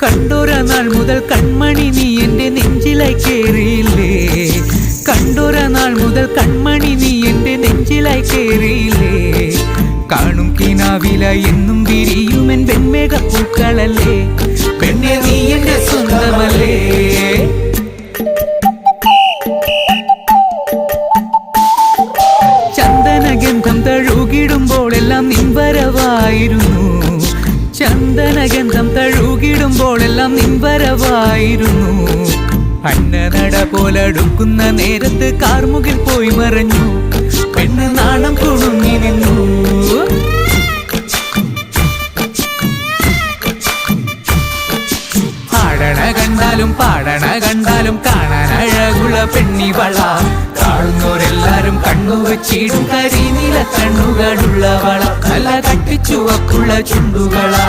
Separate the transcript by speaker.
Speaker 1: കണ്ടൊര നാൾ മുതൽ കൺമണി നീ എൻ്റെ നെഞ്ചിലായി കേറിയില്ലേ, കണ്ടൊര നാൾ മുതൽ കൺമണി നീ എൻ്റെ നെഞ്ചിലായി കേറിയില്ലേ. കാണും കിനാവില എന്നും വിരിയുമെൻ വെൺമേഘപ്പൂക്കളല്ലേ, പെണ്ണെ നീ എൻ്റെ സ്വന്തമല്ലേ. ചന്ദനഗന്ധം തഴുകിടുമ്പോഴെല്ലാം നിൻവരവായിരുന്നു, ചന്ദനഗന്ധം തഴുകിടുമ്പോഴെല്ലാം നിൻവരവായിരുന്നു. അന്നനട പോലടുക്കുന്ന നേരത്ത് കാർമുകിൽ പോയി മറഞ്ഞു, പെണ്ണ് നാണം കുണുങ്ങി നിന്നു. ആടണ കണ്ടാലും പാടണ കണ്ടാലും കാണാൻ അഴകുള്ള പെണ്ണിവള, കാണുന്നോരെല്ലാരും കണ്ണുവച്ചിടും കരിനീല കണ്ണുകളുള്ളവള, നല്ല കട്ടിച്ചുവപ്പുള്ള ചുണ്ടുകളാ.